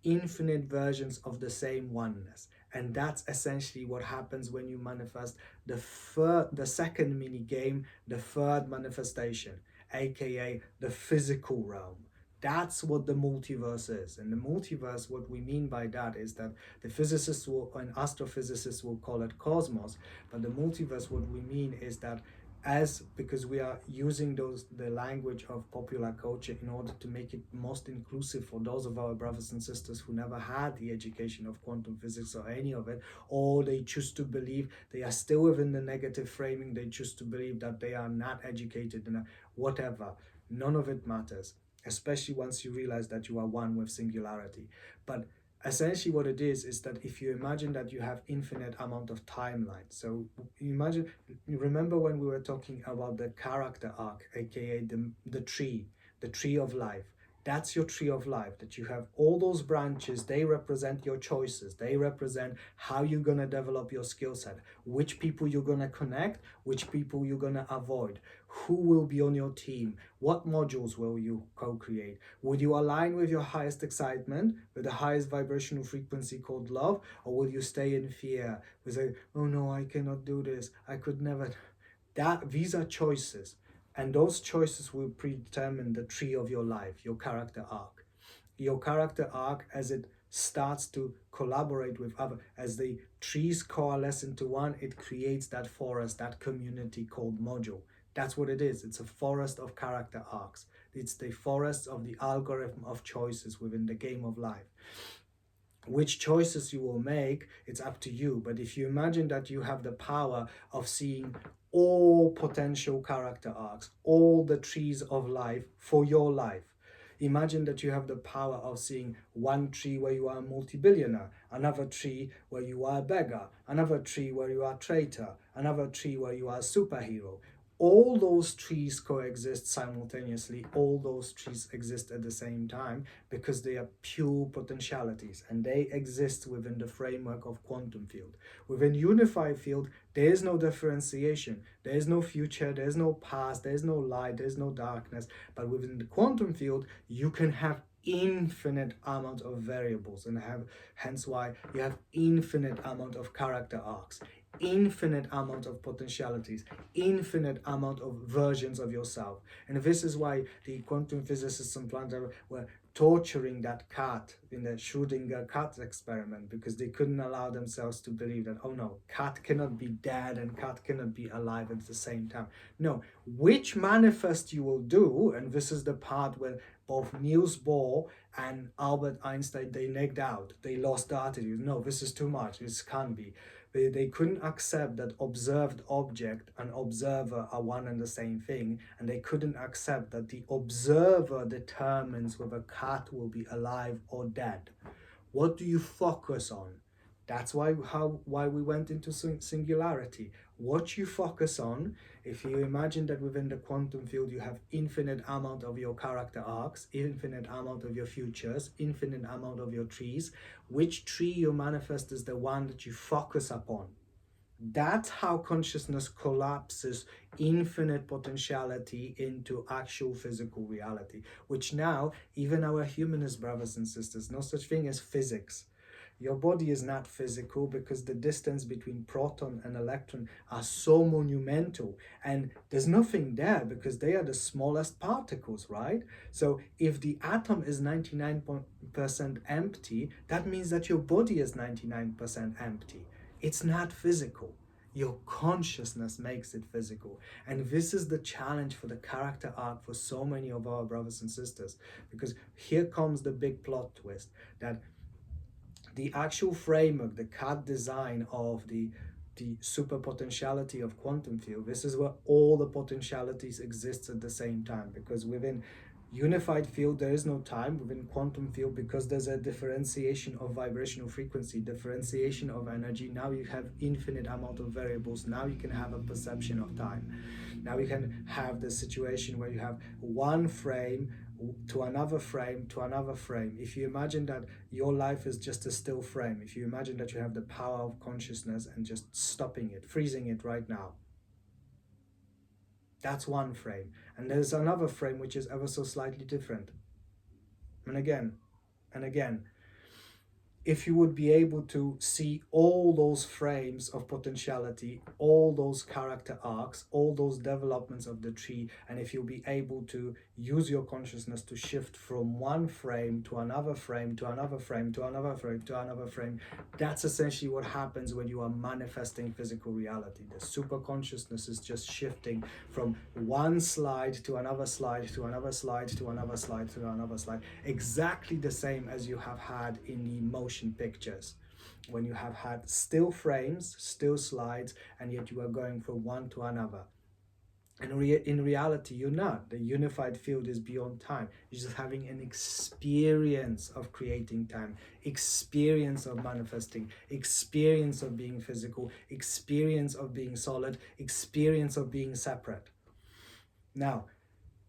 infinite versions of the same oneness. And that's essentially what happens when you manifest the second mini game, the third manifestation, aka the physical realm. That's what the multiverse is. And the multiverse, what we mean by that is that the physicists will, and astrophysicists will call it cosmos, but the multiverse, what we mean is that, as because we are using the language of popular culture in order to make it most inclusive for those of our brothers and sisters who never had the education of quantum physics or any of it, or they choose to believe they are still within the negative framing, they choose to believe that they are not educated and whatever. None of it matters, especially once you realize that you are one with singularity. But essentially what it is that if you imagine that you have infinite amount of timelines, so you remember when we were talking about the character arc, aka the tree of life. That's your tree of life, that you have all those branches. They represent your choices, they represent how you're going to develop your skill set, which people you're going to connect, which people you're going to avoid, who will be on your team, what modules will you co-create, would you align with your highest excitement, with the highest vibrational frequency called love, or will you stay in fear with a, oh no, I cannot do this, I could never. These are choices, and those choices will predetermine the tree of your life, your character arc. Your character arc, as it starts to collaborate with other, as the trees coalesce into one, it creates that forest, that community called module. That's what it is. It's a forest of character arcs. It's the forest of the algorithm of choices within the game of life. Which choices you will make, it's up to you. But if you imagine that you have the power of seeing all potential character arcs, all the trees of life for your life, imagine that you have the power of seeing one tree where you are a multi-billionaire, another tree where you are a beggar, another tree where you are a traitor, another tree where you are a superhero. All those trees coexist simultaneously, all those trees exist at the same time, because they are pure potentialities and they exist within the framework of quantum field. Within unified field, there is no differentiation, there is no future, there is no past, there is no light, there is no darkness. But within the quantum field, you can have infinite amount of variables, and hence why you have infinite amount of character arcs, infinite amount of potentialities, infinite amount of versions of yourself. And this is why the quantum physicists and planners were torturing that cat in the Schrödinger cat experiment, because they couldn't allow themselves to believe that, oh no, cat cannot be dead and cat cannot be alive at the same time. No, which manifest you will do, and this is the part where both Niels Bohr and Albert Einstein, they negged out, they lost the attitude. No, this is too much, this can't be. They couldn't accept that observed object and observer are one and the same thing, and they couldn't accept that the observer determines whether cat will be alive or dead. What do you focus on? That's why we went into singularity. What you focus on, if you imagine that within the quantum field you have infinite amount of your character arcs, infinite amount of your futures, infinite amount of your trees, which tree you manifest is the one that you focus upon. That's how consciousness collapses infinite potentiality into actual physical reality, which now even our humanist brothers and sisters, no such thing as physics. Your body is not physical, because the distance between proton and electron are so monumental, and there's nothing there because they are the smallest particles, right? So if the atom is 99% empty, that means that your body is 99% empty. It's not physical. Your consciousness makes it physical. And this is the challenge for the character arc for so many of our brothers and sisters, because here comes the big plot twist, that the actual framework, the CAD design of the super potentiality of quantum field, this is where all the potentialities exist at the same time, because within unified field there is no time. Within quantum field, because there's a differentiation of vibrational frequency, differentiation of energy, now you have infinite amount of variables. Now you can have a perception of time. Now you can have the situation where you have one frame, to another frame, to another frame. If you imagine that your life is just a still frame, if you imagine that you have the power of consciousness and just stopping it, freezing it right now, that's one frame. And there's another frame which is ever so slightly different. And again, if you would be able to see all those frames of potentiality, all those character arcs, all those developments of the tree, and if you'll be able to use your consciousness to shift from one frame to another frame, to another frame, to another frame, to another frame, that's essentially what happens when you are manifesting physical reality. The super consciousness is just shifting from one slide to another slide, to another slide, to another slide, to another slide, exactly the same as you have had in the motion pictures, when you have had still frames, still slides, and yet you are going from one to another. And in reality, you're not. The unified field is beyond time. You're just having an experience of creating time, experience of manifesting, experience of being physical, experience of being solid, experience of being separate. Now,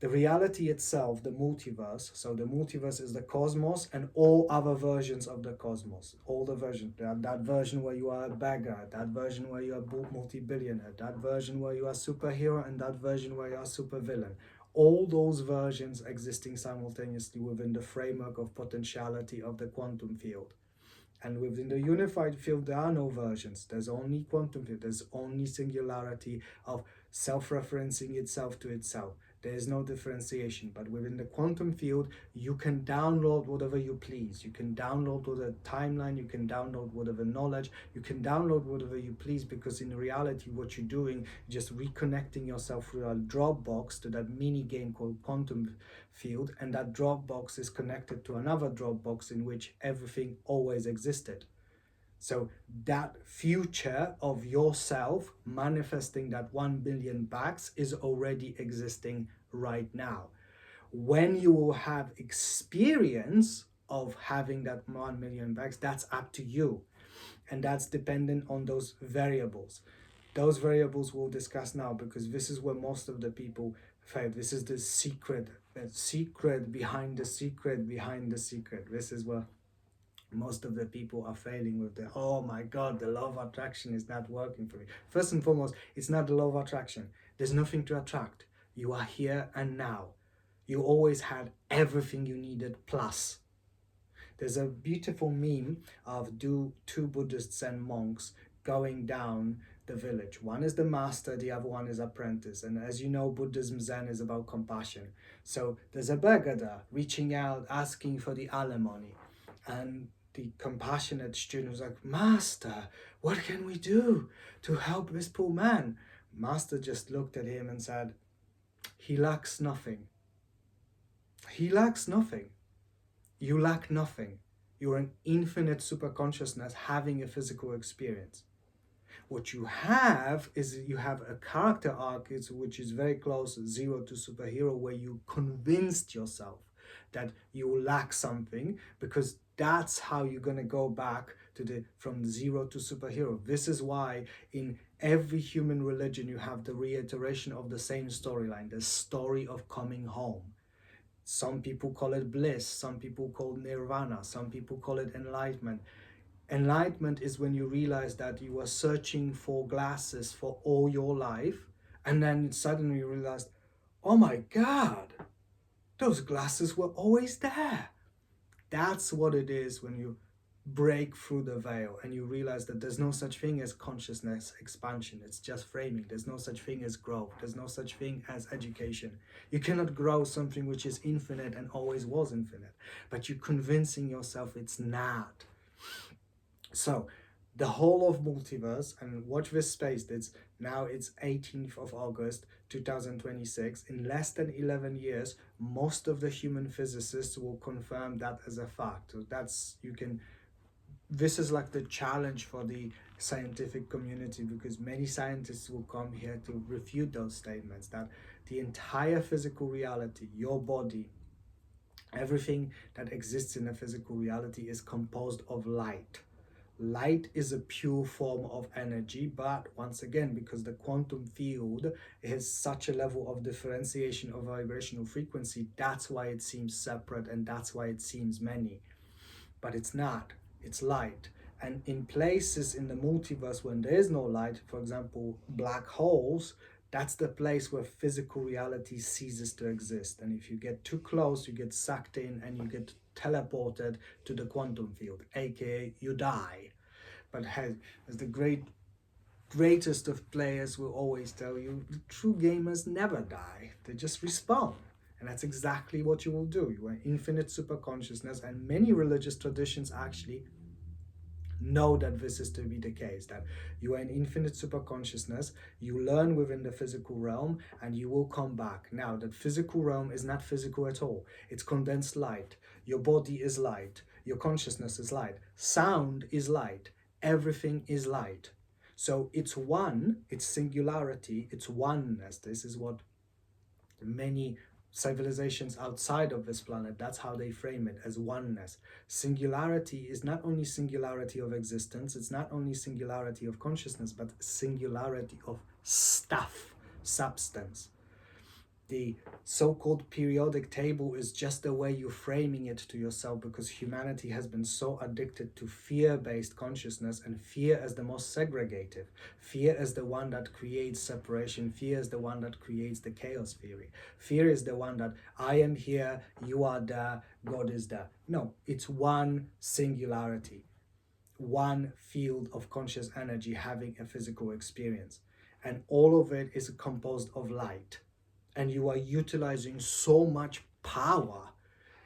the reality itself, the multiverse, so the multiverse is the cosmos and all other versions of the cosmos, all the versions, that version where you are a beggar, that version where you are multi-billionaire, that version where you are superhero, and that version where you are supervillain. All those versions existing simultaneously within the framework of potentiality of the quantum field. And within the unified field, there are no versions. There's only quantum field. There's only singularity of self-referencing itself to itself. There is no differentiation. But within the quantum field, you can download whatever you please. You can download whatever timeline, you can download whatever knowledge, you can download whatever you please, because in reality, what you're doing, just reconnecting yourself through a Dropbox to that mini game called quantum field, and that Dropbox is connected to another Dropbox in which everything always existed. So that future of yourself manifesting that 1 billion bags is already existing right now. When you will have experience of having that 1 million bags, that's up to you. And that's dependent on those variables. Those variables we'll discuss now, because this is where most of the people fail. This is the secret behind the secret behind the secret. This is where most of the people are failing with the, oh my God, the law of attraction is not working for me. First and foremost, it's not the law of attraction. There's nothing to attract. You are here and now. You always had everything you needed plus. There's a beautiful meme of two Buddhists and monks going down the village. One is the master, the other one is apprentice. And as you know, Buddhism Zen is about compassion. So there's a beggar there reaching out, asking for the alimony. And the compassionate student was like, Master, what can we do to help this poor man? Master just looked at him and said, he lacks nothing. He lacks nothing. You lack nothing. You're an infinite superconsciousness having a physical experience. What you have is you have a character arc which is very close, zero to superhero, where you convinced yourself that you lack something, because that's how you're going to go back to from zero to superhero. This is why in every human religion you have the reiteration of the same storyline, the story of coming home. Some people call it bliss, some people call it nirvana, some people call it enlightenment. Enlightenment is when you realize that you were searching for glasses for all your life, and then suddenly you realized, oh my God, those glasses were always there. That's what it is when you break through the veil and you realize that there's no such thing as consciousness expansion. It's just framing. There's no such thing as growth. There's no such thing as education. You cannot grow something which is infinite and always was infinite, but you're convincing yourself it's not. So the whole of multiverse, and watch this space, it's 18th of August 2026. In less than 11 years, most of the human physicists will confirm that as a fact. So this is like the challenge for the scientific community, because many scientists will come here to refute those statements, that the entire physical reality, your body, everything that exists in a physical reality is composed of light. Light is a pure form of energy, but once again, because the quantum field has such a level of differentiation of vibrational frequency, that's why it seems separate and that's why it seems many. But it's not. It's light. And in places in the multiverse when there is no light, for example, black holes, that's the place where physical reality ceases to exist. And if you get too close, you get sucked in and you get teleported to the quantum field, aka you die. But as the greatest of players will always tell you, the true gamers never die. They just respawn. And that's exactly what you will do. You are infinite superconsciousness, and many religious traditions actually know that this is to be the case, that you are an infinite superconsciousness, you learn within the physical realm, and you will come back. Now, that physical realm is not physical at all. It's condensed light. Your body is light. Your consciousness is light. Sound is light. Everything is light. So it's one, it's singularity, it's oneness. This is what many civilizations outside of this planet, that's how they frame it, as oneness. Singularity is not only singularity of existence, it's not only singularity of consciousness, but singularity of stuff, substance. The so-called periodic table is just the way you're framing it to yourself, because humanity has been so addicted to fear-based consciousness, and fear as the most segregative. Fear is the one that creates separation. Fear is the one that creates the chaos theory. Fear is the one that I am here, you are there, God is there. No, it's one singularity, one field of conscious energy having a physical experience. And all of it is composed of light. And you are utilizing so much power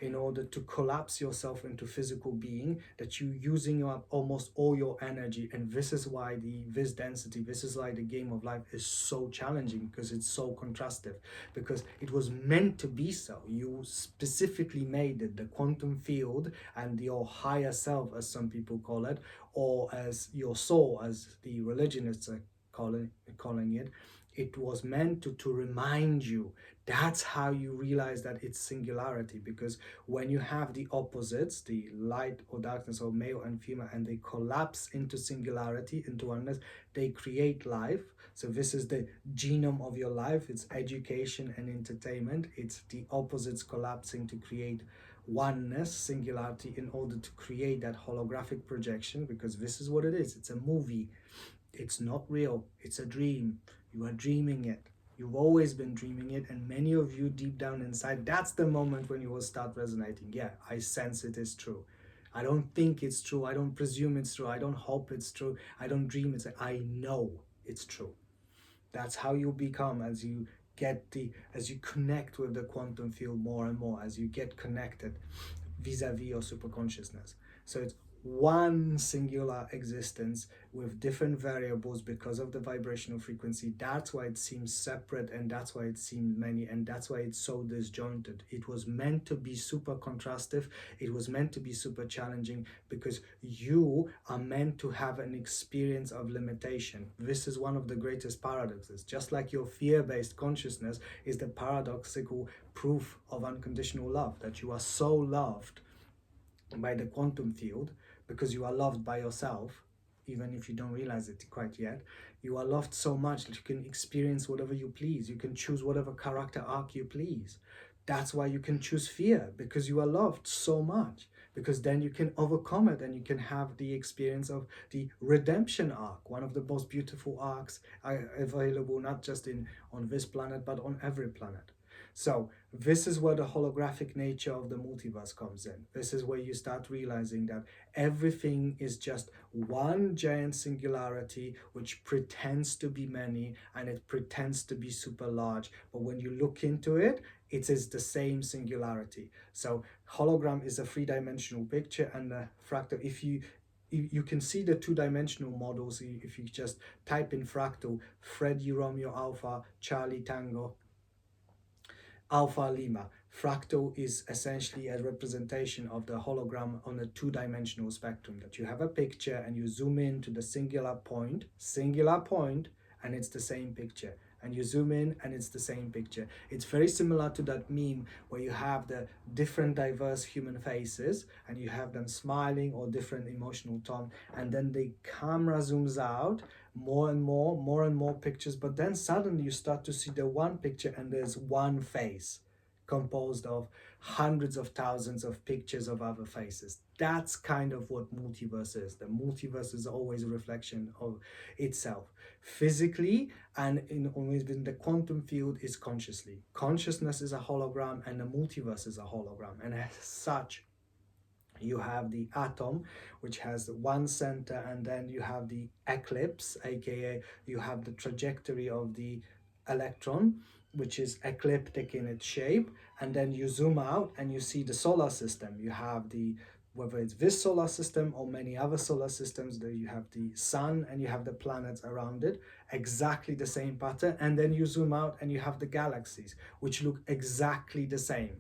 in order to collapse yourself into physical being that you're using up almost all your energy. And this is why this density, this is why the game of life is so challenging, because it's so contrastive, because it was meant to be so. You specifically made it, the quantum field and your higher self, as some people call it, or as your soul, as the religionists are calling it. It was meant to remind you. That's how you realize that it's singularity, because when you have the opposites, the light or darkness, or male and female, and they collapse into singularity, into oneness, they create life. So this is the genome of your life. It's education and entertainment. It's the opposites collapsing to create oneness, singularity, in order to create that holographic projection, because this is what it is. It's a movie. It's not real. It's a dream. You are dreaming it. You've always been dreaming it, and many of you deep down inside, that's the moment when you will start resonating. Yeah, I sense it is true. I don't think it's true. I don't presume it's true. I don't hope it's true. I don't dream it's. I know it's true. That's how you become as you as you connect with the quantum field more and more, as you get connected vis-a-vis your superconsciousness. So it's one singular existence with different variables because of the vibrational frequency. That's why it seems separate, and that's why it seems many, and that's why it's so disjointed. It was meant to be super contrastive. It was meant to be super challenging, because you are meant to have an experience of limitation. This is one of the greatest paradoxes. Just like your fear-based consciousness is the paradoxical proof of unconditional love, that you are so loved by the quantum field, because you are loved by yourself, even if you don't realize it quite yet. You are loved so much that you can experience whatever you please. You can choose whatever character arc you please. That's why you can choose fear, because you are loved so much, because then you can overcome it and you can have the experience of the redemption arc, one of the most beautiful arcs available, not just on this planet, but on every planet. So this is where the holographic nature of the multiverse comes in. This is where you start realizing that everything is just one giant singularity which pretends to be many, and it pretends to be super large. But when you look into it, it is the same singularity. So hologram is a three-dimensional picture, and a fractal, if you can see the two-dimensional models if you just type in fractal, Freddy Romeo Alpha, Charlie Tango, Alpha Lima. Fractal is essentially a representation of the hologram on a two-dimensional spectrum, that you have a picture and you zoom in to the singular point, and it's the same picture. and you zoom in and it's the same picture. It's very similar to that meme where you have the different diverse human faces and you have them smiling or different emotional tone, and then the camera zooms out more and more pictures, but then suddenly you start to see the one picture and there's one face composed of hundreds of thousands of pictures of other faces. That's kind of what multiverse is. The multiverse is always a reflection of itself physically, and always in the quantum field is consciously. Consciousness is a hologram and the multiverse is a hologram, and as such you have the atom, which has one center, and then you have the eclipse, aka you have the trajectory of the electron, which is ecliptic in its shape, and then you zoom out and you see the solar system. You have the, whether it's this solar system or many other solar systems, that you have the sun and you have the planets around it, exactly the same pattern, and then you zoom out and you have the galaxies, which look exactly the same.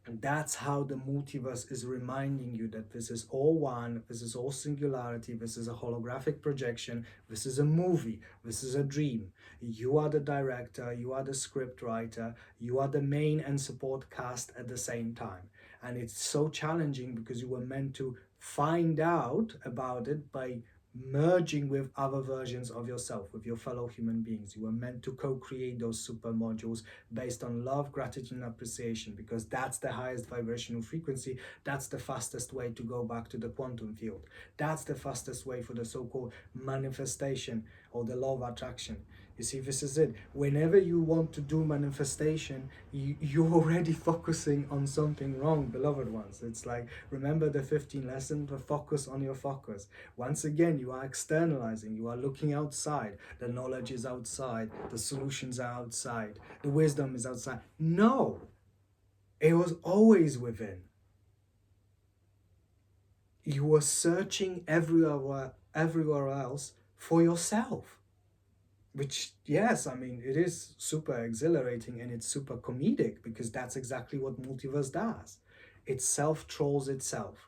And that's how the multiverse is reminding you that this is all one, this is all singularity, this is a holographic projection, this is a movie, this is a dream. You are the director, you are the script writer, you are the main and support cast at the same time. And it's so challenging because you were meant to find out about it by merging with other versions of yourself, with your fellow human beings. You were meant to co-create those super modules based on love, gratitude, and appreciation, because that's the highest vibrational frequency. That's the fastest way to go back to the quantum field. That's the fastest way for the so-called manifestation or the law of attraction. You see, this is it. Whenever you want to do manifestation, you're already focusing on something wrong, beloved ones. It's like, remember the 15 lesson, the focus on your focus. Once again, you are externalizing, you are looking outside. The knowledge is outside, the solutions are outside, the wisdom is outside. No, it was always within. You were searching everywhere else for yourself. Which, yes, I mean, it is super exhilarating and it's super comedic, because that's exactly what multiverse does. It self-trolls itself.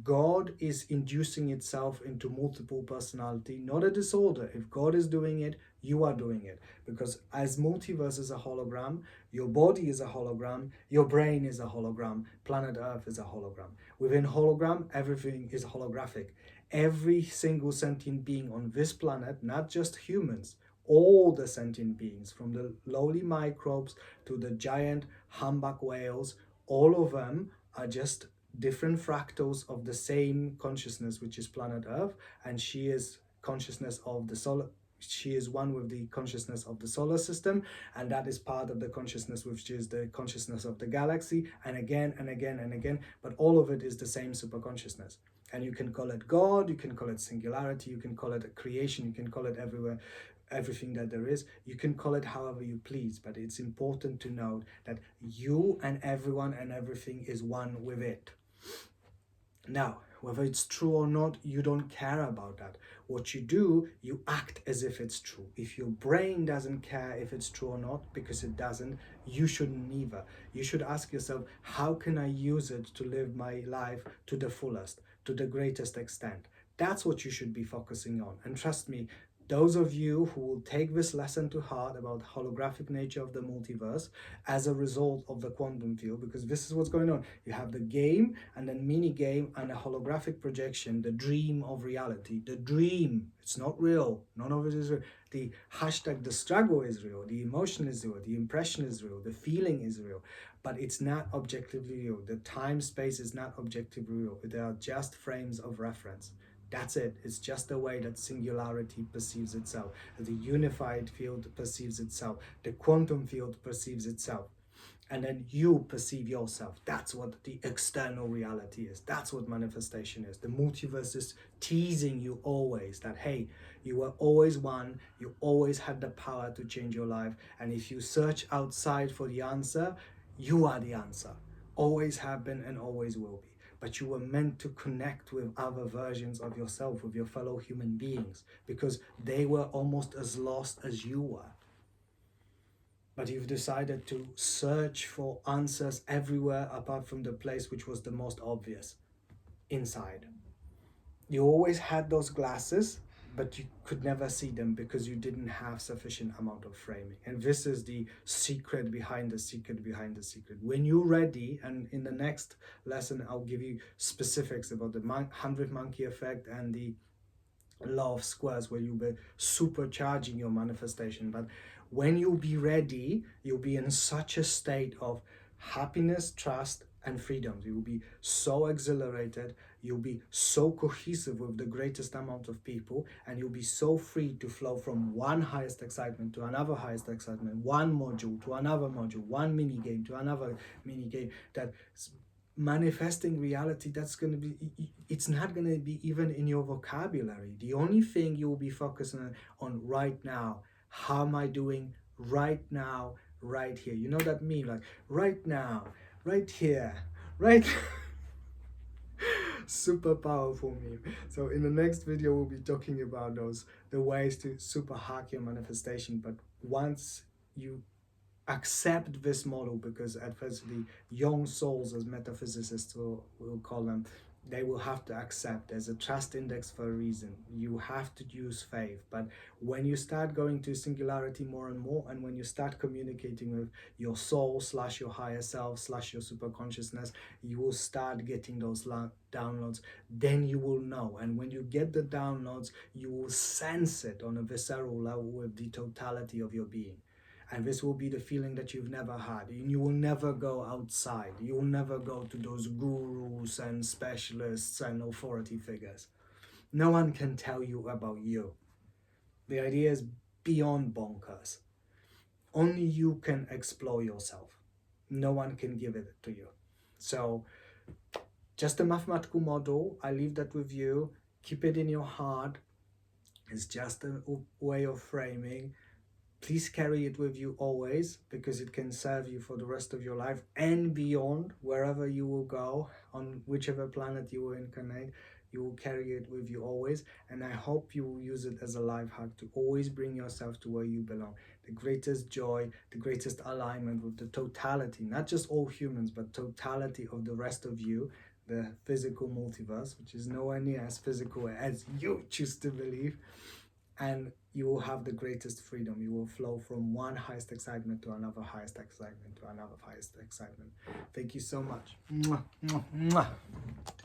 God is inducing itself into multiple personality, not a disorder. If God is doing it, you are doing it. Because as multiverse is a hologram, your body is a hologram, your brain is a hologram, planet Earth is a hologram. Within hologram, everything is holographic. Every single sentient being on this planet, not just humans, all the sentient beings, from the lowly microbes to the giant humpback whales, all of them are just different fractals of the same consciousness, which is planet Earth, and she is consciousness of the solar. She is one with the consciousness of the solar system, and that is part of the consciousness, which is the consciousness of the galaxy, and again and again and again, but all of it is the same super consciousness. And you can call it God, you can call it singularity, you can call it a creation, you can call it everything that there is. You can call it however you please, but it's important to note that you and everyone and everything is one with it. Now, whether it's true or not, you don't care about that. What you do, you act as if it's true. If your brain doesn't care if it's true or not, because it doesn't, you shouldn't either. You should ask yourself, how can I use it to live my life to the fullest, to the greatest extent? That's what you should be focusing on. And trust me, those of you who will take this lesson to heart about the holographic nature of the multiverse as a result of the quantum field, because this is what's going on. You have the game and then mini game and a holographic projection, the dream of reality. The dream, it's not real. None of it is real. The hashtag, the struggle is real. The emotion is real. The impression is real. The feeling is real. But it's not objectively real. The time space is not objectively real. They are just frames of reference. That's it. It's just the way that singularity perceives itself. The unified field perceives itself. The quantum field perceives itself. And then you perceive yourself. That's what the external reality is. That's what manifestation is. The multiverse is teasing you always that, hey, you were always one. You always had the power to change your life. And if you search outside for the answer, you are the answer. Always have been and always will be. But you were meant to connect with other versions of yourself, with your fellow human beings, because they were almost as lost as you were. But you've decided to search for answers everywhere apart from the place which was the most obvious, inside. You always had those glasses, but you could never see them because you didn't have sufficient amount of framing. And this is the secret behind the secret behind the secret. When you're ready, and in the next lesson I'll give you specifics about the 100 monkey effect and the law of squares, where you'll be supercharging your manifestation. But when you'll be ready, you'll be in such a state of happiness, trust, and freedom. You'll be so exhilarated, you'll be so cohesive with the greatest amount of people, and you'll be so free to flow from one highest excitement to another highest excitement, one module to another module, one mini game to another mini game, that manifesting reality, that's going to be, it's not going to be even in your vocabulary. The only thing you will be focusing on right now, how am I doing right now, right here? You know that meme, like right now, right here, right super powerful meme. So in the next video we'll be talking about the ways to super hack your manifestation. But once you accept this model, because at first the young souls, as metaphysicists will call them, they will have to accept there's a trust index for a reason. You have to use faith. But when you start going to singularity more and more, and when you start communicating with your soul / your higher self / your super consciousness, you will start getting those downloads. Then you will know, and when you get the downloads, you will sense it on a visceral level with the totality of your being. And this will be the feeling that you've never had. You will never go outside. You will never go to those gurus and specialists and authority figures. No one can tell you about you. The idea is beyond bonkers. Only you can explore yourself. No one can give it to you. So just a mathematical model. I leave that with you. Keep it in your heart. It's just a way of framing. Please carry it with you always, because it can serve you for the rest of your life and beyond. Wherever you will go, on whichever planet you will incarnate, you will carry it with you always. And I hope you will use it as a life hack to always bring yourself to where you belong. The greatest joy, the greatest alignment with the totality, not just all humans, but totality of the rest of you, the physical multiverse, which is nowhere near as physical as you choose to believe. And you will have the greatest freedom. You will flow from one highest excitement to another highest excitement to another highest excitement. Thank you so much. Mwah, mwah, mwah.